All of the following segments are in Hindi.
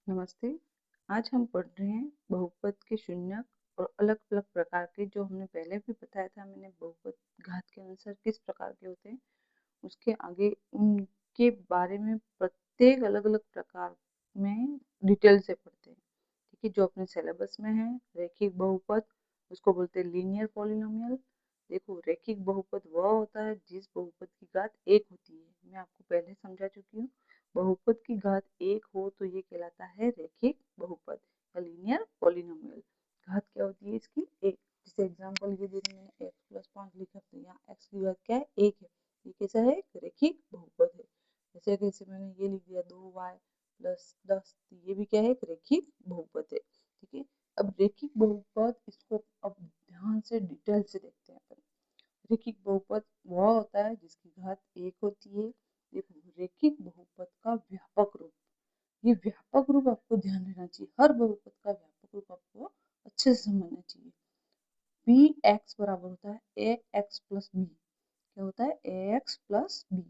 नमस्ते। आज हम पढ़ रहे हैं बहुपद के शून्यक और अलग-अलग प्रकार के, जो हमने पहले भी बताया था। मैंने बहुपद घात के अनुसार किस प्रकार के होते हैं, उसके आगे उनके बारे में प्रत्येक अलग-अलग प्रकार में डिटेल से पढ़ते हैं। ठीक है, जो अपने सिलेबस में है। रैखिक बहुपद, उसको बोलते हैं लीनियर पॉलिनोमियल। देखो, रैखिक बहुपद वह होता है जिस बहुपद की घात एक होती है। मैं आपको पहले समझा चुकी हूँ। बहुपद की घात एक हो तो ये कहलाता है रैखिक बहुपद या लीनियर पॉलिनोमियल। घात क्या होती है इसकी? एक। जैसे एग्जांपल ये दे रही मैंने x+5 लिखा, तो यहाँ x की घात क्या है? एक है। ये कैसा है? रैखिक बहुपद है। जैसे कैसे मैंने ये लिख दिया 2y+10, तो ये भी क्या है? एक रैखिक बहुपद है। ठीक है, अब रैखिक बहुपद, इसको अब ध्यान से डिटेल से देखते हैं अपन। रैखिक बहुपद वह होता है जिसकी घात एक होती है। देखो, रैखिक बहुपद का व्यापक रूप, ये व्यापक रूप आपको ध्यान देना चाहिए। हर बहुपद का व्यापक रूप आपको अच्छे से समझना चाहिए। बी एक्स बराबर होता है ए एक्स प्लस बी। क्या होता है? ए एक्स प्लस बी।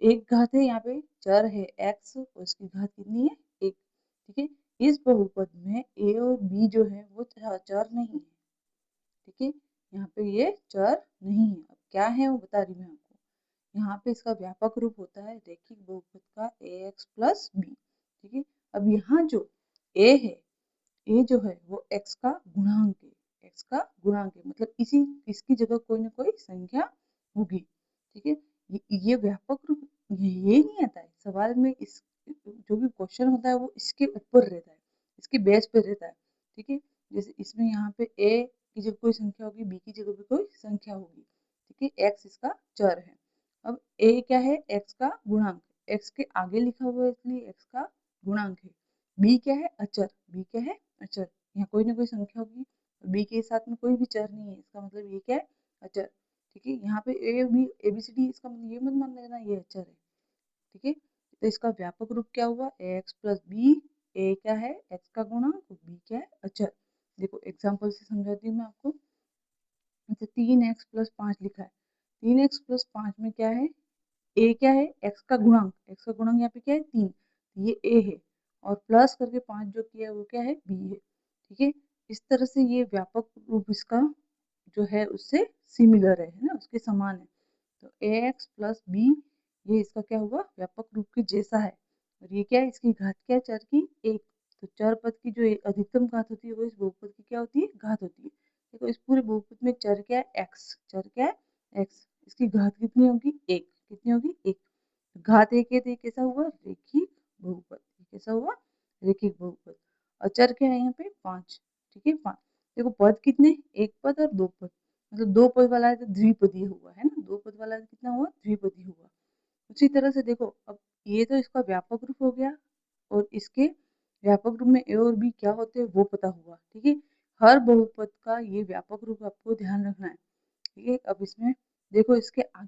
एक घात है, यहाँ पे चर है x और इसकी घात कितनी है? एक। ठीक है, इस बहुपद में a और b जो है वो चर नहीं है। ठीक है, यहाँ पे ये चर नहीं है। अब क्या है वो बता रही मैं आपको। यहाँ पे इसका व्यापक रूप होता है रैखिक बहुपद का ax प्लस बी। ठीक है, अब यहाँ जो a है, a जो है वो x का गुणांक है। x का गुणांक है, मतलब इसकी जगह कोई ना कोई संख्या होगी। ठीक है, ये व्यापक रूप ये नहीं आता है सवाल में। इस जो भी क्वेश्चन होता है वो इसके ऊपर रहता है, इसके बेस पे रहता है। ठीक है, जैसे इसमें यहाँ पे a की जगह कोई संख्या होगी, b की जगह भी कोई संख्या होगी। ठीक है, x इसका चर है। अब a क्या है? x का गुणांक। x के आगे लिखा हुआ है इसलिए x का गुणांक है। b क्या है? अचर। b क्या है? अचर। यहाँ कोई ना कोई संख्या होगी, b के साथ में कोई भी चर नहीं है, इसका मतलब ये क्या है? अचर। ठीक है, यहाँ पे A B A B C D, इसका मतलब ये मत मान लेना ये अचर है। ठीक है, तो इसका व्यापक रूप क्या हुआ? ए एक्स प्लस बी। ए क्या है? एक्स का गुणांक, बी क्या है? अचर। देखो एग्जाम्पल से समझाती हूँ मैं आपको। जैसे 3x+5 लिखा है, 3x+5 में क्या है? ए क्या है? एक्स का गुणांक। एक्स का गुणांक यहाँ पे क्या है? 3। ये ए है, और प्लस करके 5 जो किया है वो क्या है? बी है। ठीक है, इस तरह से ये व्यापक रूप इसका जो है उससे सिमिलर है ना, उसके समान है। तो ए एक्स प्लस बी, ये इसका क्या हुआ? व्यापक रूप के जैसा है। और ये क्या है? इसकी घात क्या है? चर की एक। तो चर पद की जो अधिकतम घात होती है वो इस बहुपद की क्या होती है? घात होती है। देखो, इस पूरे बहुपद में चर क्या है? एक्स। चर क्या है? एक्स। इसकी घात कितनी होगी? एक। कितनी होगी? एक। घात एक है तो ये कैसा हुआ? रैखिक बहुपद। ये कैसा हुआ? रैखिक बहुपद। और चर क्या है यहाँ पे? 5। ठीक है, 5। देखो, पद कितने? एक पद और दो पद, मतलब दो पद वाला है तो द्विपदीय हुआ है ना। दो पद वाला है तो कितना हुआ? द्विपदीय हुआ। उसी तरह से देखो, अब ये तो इसका व्यापक रूप हो गया, और इसके व्यापक रूप में ए और बी क्या होते हैं वो पता हुआ। ठीक है, हर बहुपद का ये व्यापक रूप आपको ध्यान रखना है। ठीक है, अब इसमें देखो, इसके आगे